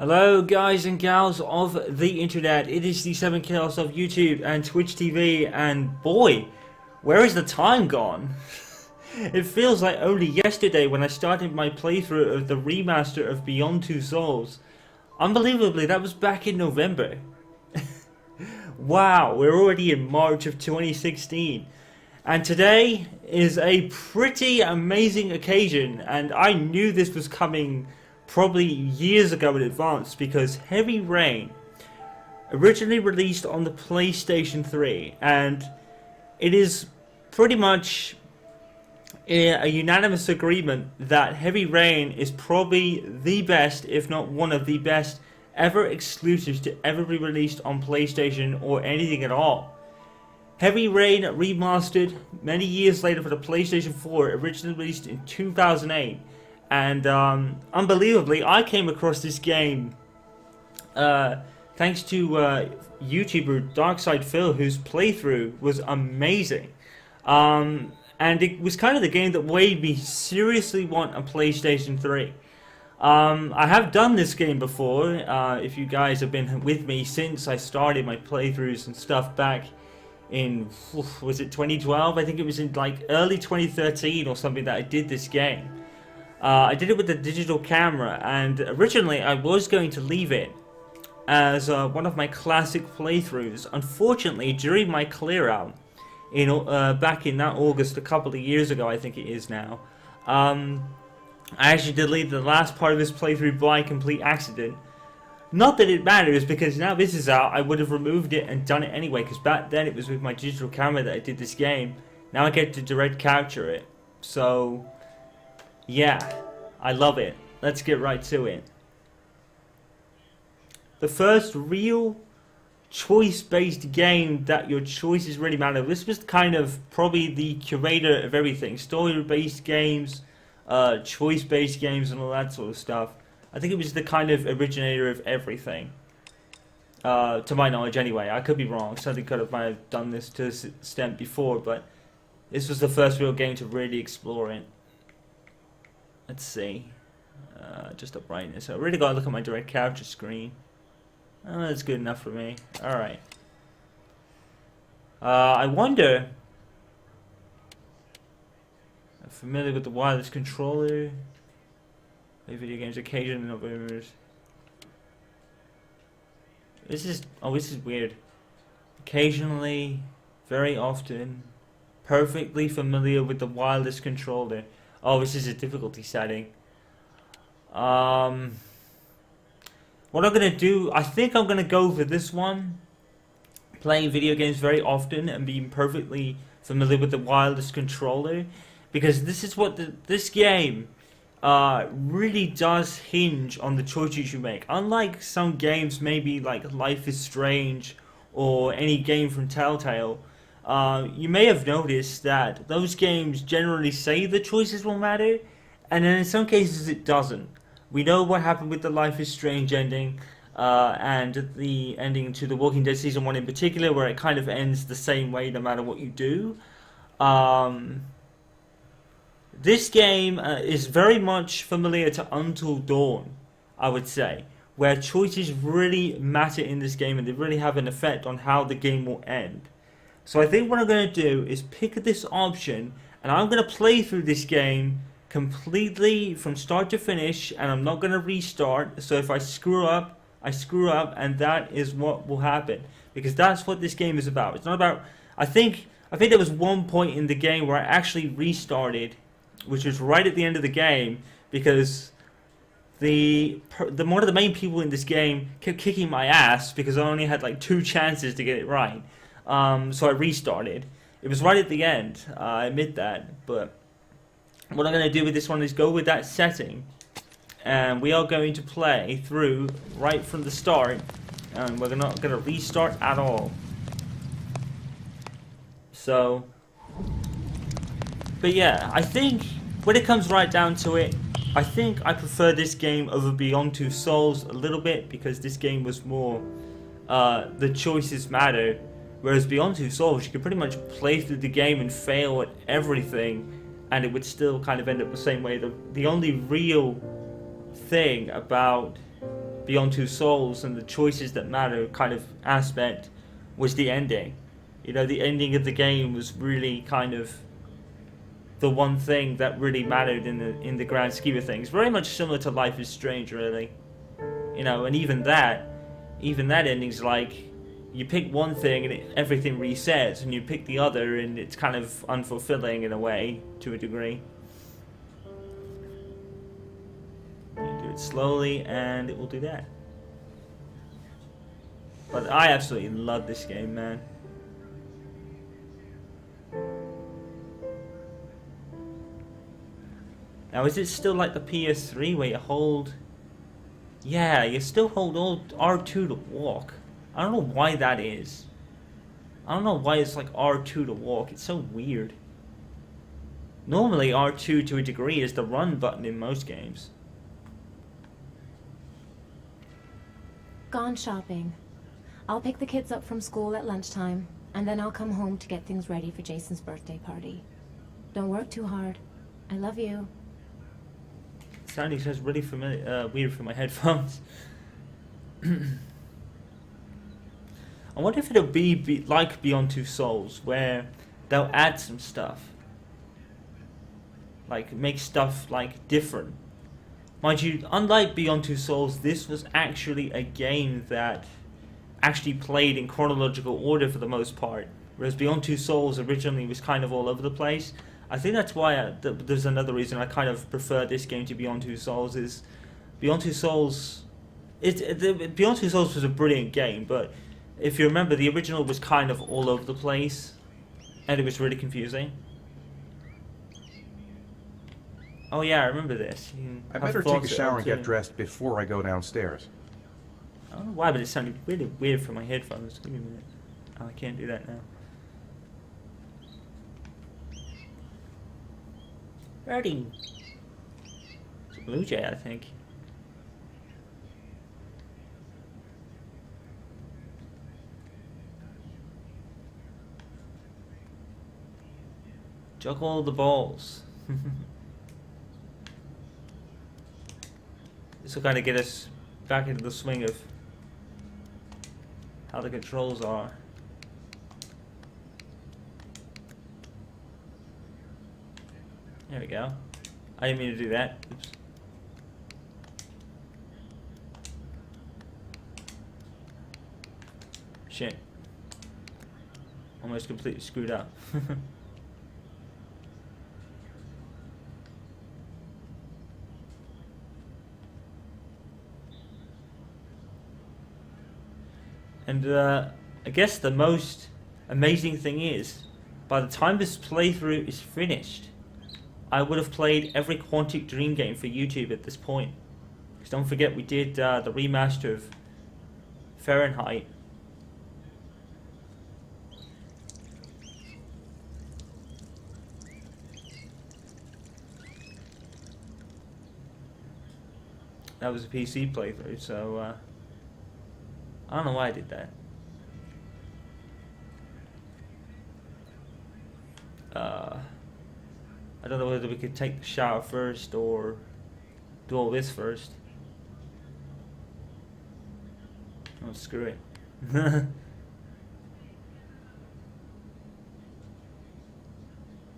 Hello guys and gals of the internet, it is the 7 Chaos of YouTube and Twitch TV, and boy, where is the time gone? It feels like only yesterday when I started my playthrough of the remaster of Beyond Two Souls. Unbelievably, that was back in November. Wow, we're already in March of 2016. And today is a pretty amazing occasion, and I knew this was coming probably years ago in advance because Heavy Rain originally released on the PlayStation 3, and it is pretty much a unanimous agreement that Heavy Rain is probably the best, if not one of the best, ever exclusives to ever be released on PlayStation or anything at all. Heavy Rain remastered many years later for the PlayStation 4, originally released in 2008. And unbelievably, I came across this game thanks to YouTuber Darkside Phil, whose playthrough was amazing. And it was kind of the game that made me seriously want a PlayStation 3. I have done this game before, if you guys have been with me since I started my playthroughs and stuff back in, was it 2012? I think it was in like early 2013 or something that I did this game. I did it with the digital camera, and originally I was going to leave it as one of my classic playthroughs. Unfortunately, during my clear out, back in that August a couple of years ago, I think it is now, I actually deleted the last part of this playthrough by complete accident. Not that it matters, because now this is out, I would have removed it and done it anyway, because back then it was with my digital camera that I did this game. Now I get to direct capture it. So yeah, I love it. Let's get right to it. The first real choice-based game that your choices really matter. This was kind of probably the curator of everything. Story-based games, choice-based games, and all that sort of stuff. I think it was the kind of originator of everything. To my knowledge anyway. I could be wrong. Something might have done this to an extent before, but this was the first real game to really explore it. Let's see, just the brightness. I really gotta look at my direct capture screen. Oh, that's good enough for me. Alright. I wonder, I'm familiar with the wireless controller. Play video games occasionally, not very much. This is weird. Occasionally, very often, perfectly familiar with the wireless controller. Oh, this is a difficulty setting. What I'm gonna do, I think I'm gonna go for this one. Playing video games very often and being perfectly familiar with the wireless controller, because this is what this game really does hinge on the choices you make. Unlike some games, maybe like Life is Strange or any game from Telltale. You may have noticed that those games generally say the choices will matter, and then in some cases it doesn't. We know what happened with the Life is Strange ending, and the ending to The Walking Dead Season 1 in particular, where it kind of ends the same way no matter what you do. This game is very much familiar to Until Dawn, I would say, where choices really matter in this game and they really have an effect on how the game will end. So I think what I'm going to do is pick this option, and I'm going to play through this game completely from start to finish, and I'm not going to restart. So if I screw up, I screw up, and that is what will happen, because that's what this game is about. It's not about, I think there was one point in the game where I actually restarted, which was right at the end of the game, because one of the main people in this game kept kicking my ass because I only had like 2 chances to get it right. So I restarted. It was right at the end, I admit that, but what I'm going to do with this one is go with that setting, and we are going to play through right from the start, and we're not going to restart at all. So, but yeah, I think when it comes right down to it, I think I prefer this game over Beyond Two Souls a little bit, because this game was more, the choices matter. Whereas Beyond Two Souls, you could pretty much play through the game and fail at everything, and it would still kind of end up the same way. The only real thing about Beyond Two Souls and the choices that matter kind of aspect was the ending. You know, the ending of the game was really kind of the one thing that really mattered in the grand scheme of things. Very much similar to Life is Strange, really. You know, and even that ending's like, you pick one thing and everything resets, and you pick the other and it's kind of unfulfilling in a way, to a degree. You do it slowly and it will do that. But I absolutely love this game, man. Now, is it still like the PS3 where you hold... Yeah, you still hold R2 to walk. I don't know why that is. I don't know why it's like R2 to walk. It's so weird. Normally R2 to a degree is the run button in most games. Gone shopping. I'll pick the kids up from school at lunchtime, and then I'll come home to get things ready for Jason's birthday party. Don't work too hard. I love you. Sounding sounds really weird for my headphones. I wonder if it'll be like Beyond Two Souls, where they'll add some stuff. Like, make stuff, like, different. Mind you, unlike Beyond Two Souls, this was actually a game that actually played in chronological order for the most part. Whereas Beyond Two Souls originally was kind of all over the place. I think that's why there's another reason I kind of prefer this game to Beyond Two Souls. Is Beyond Two Souls, Beyond Two Souls was a brilliant game, but if you remember, the original was kind of all over the place, and it was really confusing. Oh yeah, I remember this. I better take a shower and get dressed before I go downstairs. I don't know why, but it sounded really weird from my headphones. Give me a minute. Oh, I can't do that now. Birdie. It's a blue jay, I think. Juggle the balls. This will kind of get us back into the swing of how the controls are. There we go. I didn't mean to do that. Oops. Shit. Almost completely screwed up. And I guess the most amazing thing is, by the time this playthrough is finished, I would have played every Quantic Dream game for YouTube at this point. Because don't forget, we did the remaster of Fahrenheit. That was a PC playthrough, so I don't know why I did that. I don't know whether we could take the shower first or do all this first. Oh, screw it.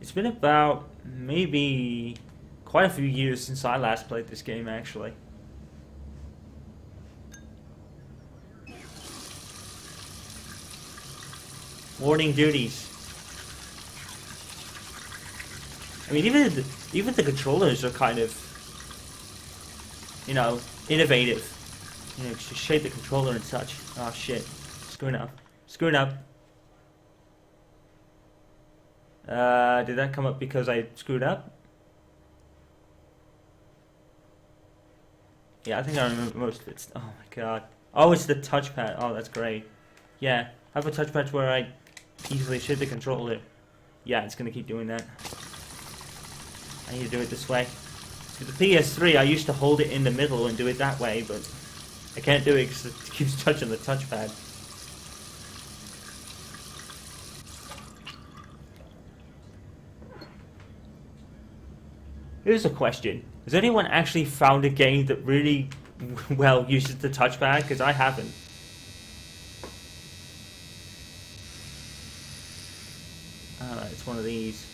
It's been about maybe quite a few years since I last played this game, actually. Morning duties. I mean, even the controllers are kind of, you know, innovative. You know, just shape the controller and such. Oh shit, screwing up, screwing up. Did that come up because I screwed up? Yeah, I think I remember most of it. Oh my god. Oh, it's the touchpad. Oh, that's great. Yeah, I have a touchpad where I easily shape the controller. Yeah, it's gonna keep doing that. I need to do it this way. With the PS3, I used to hold it in the middle and do it that way, but I can't do it because it keeps touching the touchpad. Here's a question. Has anyone actually found a game that really well uses the touchpad, because I haven't. Alright, it's one of these.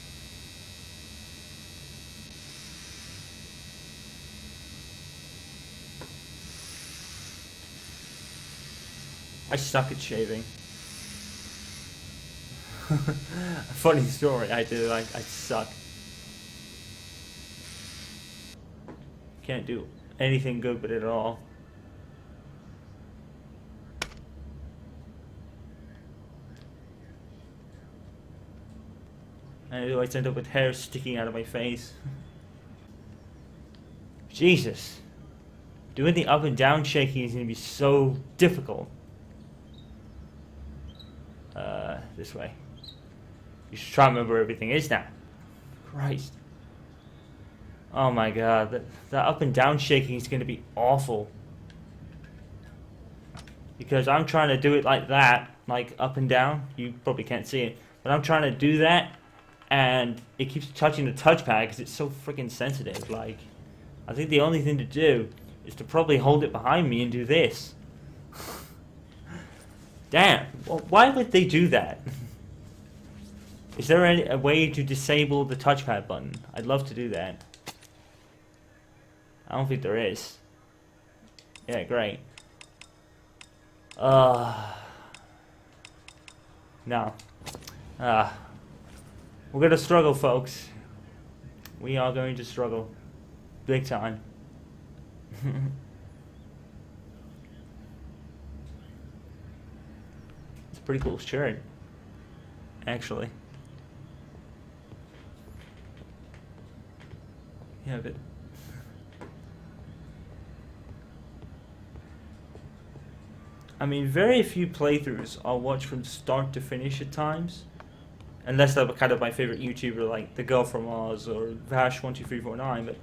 I suck at shaving. Funny story, I do. I suck. Can't do anything good with it at all. And I always end up with hair sticking out of my face. Jesus. Doing the up and down shaking is going to be so difficult. This way. You should try and remember where everything is now. Christ. Oh my god, that up and down shaking is going to be awful. Because I'm trying to do it like that, like up and down. You probably can't see it. But I'm trying to do that, and it keeps touching the touchpad because it's so freaking sensitive. Like, I think the only thing to do is to probably hold it behind me and do this. Damn, well, why would they do that? Is there a way to disable the touchpad button? I'd love to do that. I don't think there is. Yeah, great. No. We're gonna struggle, folks. We are going to struggle. Big time. It's a pretty cool shirt, actually. Yeah, but I mean, very few playthroughs I'll watch from start to finish at times, unless they're kind of my favorite YouTuber, like the Girl from Oz or Vash12349. But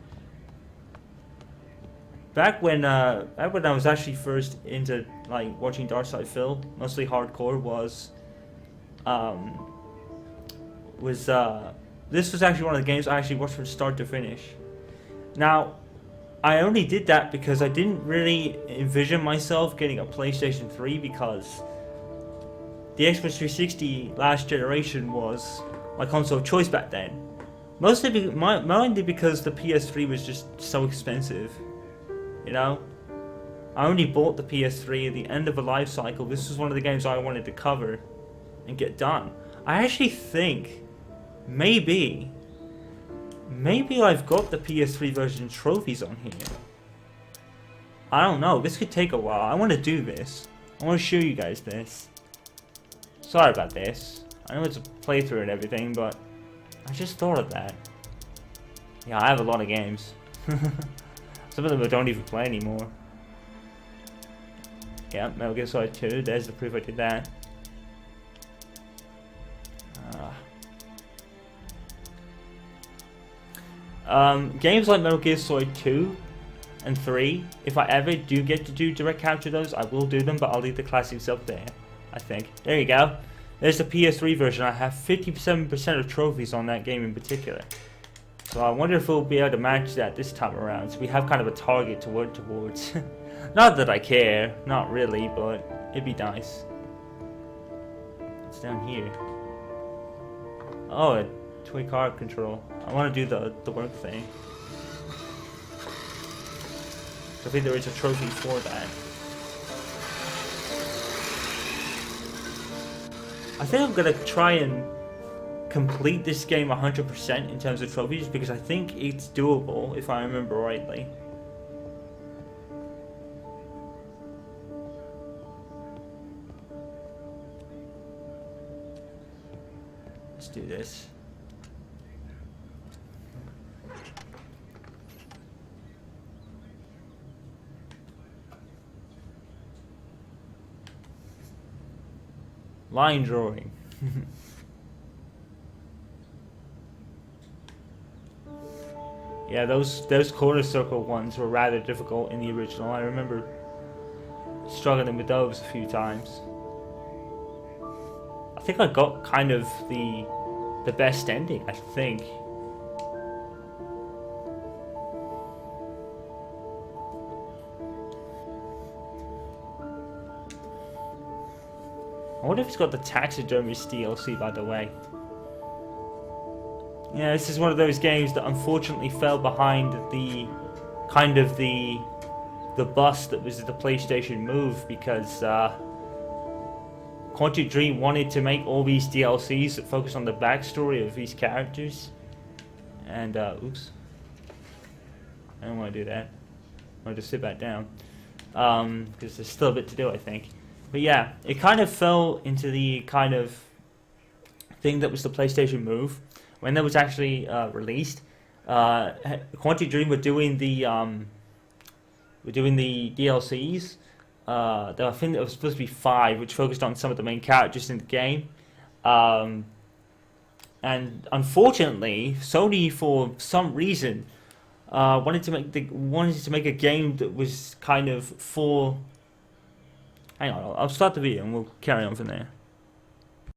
back when I was actually first into like watching Darkside Phil, mostly hardcore, this was actually one of the games I actually watched from start to finish. Now, I only did that because I didn't really envision myself getting a PlayStation 3, because the Xbox 360 last generation was my console of choice back then. Mainly because the PS3 was just so expensive, you know? I only bought the PS3 at the end of a life cycle. This was one of the games I wanted to cover and get done. I actually think maybe I've got the PS3 version trophies on here. I don't know. This could take a while. I want to do this. I want to show you guys this. Sorry about this. I know it's a playthrough and everything, but I just thought of that. Yeah, I have a lot of games. Some of them I don't even play anymore. Yeah, Metal Gear Solid 2. There's the proof I did that. Games like Metal Gear Solid 2 and 3, if I ever do get to do direct capture those, I will do them, but I'll leave the classics up there, I think. There you go. There's the PS3 version. I have 57% of trophies on that game in particular. So I wonder if we'll be able to match that this time around. So we have kind of a target to work towards. Not that I care, not really, but it'd be nice. It's down here. Oh, a toy car control. I want to do the work thing. So I think there is a trophy for that. I think I'm gonna try and complete this game 100% in terms of trophies, because I think it's doable if I remember rightly. Let's do this. Line drawing. Yeah, those corner circle ones were rather difficult in the original. I remember struggling with those a few times. I think I got kind of the best ending, I think. I wonder if it's got the taxidermist DLC, by the way. Yeah, this is one of those games that unfortunately fell behind the kind of the bus that was the PlayStation Move, because Quantic Dream wanted to make all these DLCs that focus on the backstory of these characters. And, oops. I don't want to do that. I want to sit back down. Because there's still a bit to do, I think. But yeah, it kind of fell into the kind of thing that was the PlayStation Move. When that was actually released, Quantic Dream were doing the DLCs. I think there was supposed to be 5, which focused on some of the main characters in the game. And unfortunately, Sony, for some reason, wanted to make a game that was kind of for. Hang on, I'll start the video and we'll carry on from there.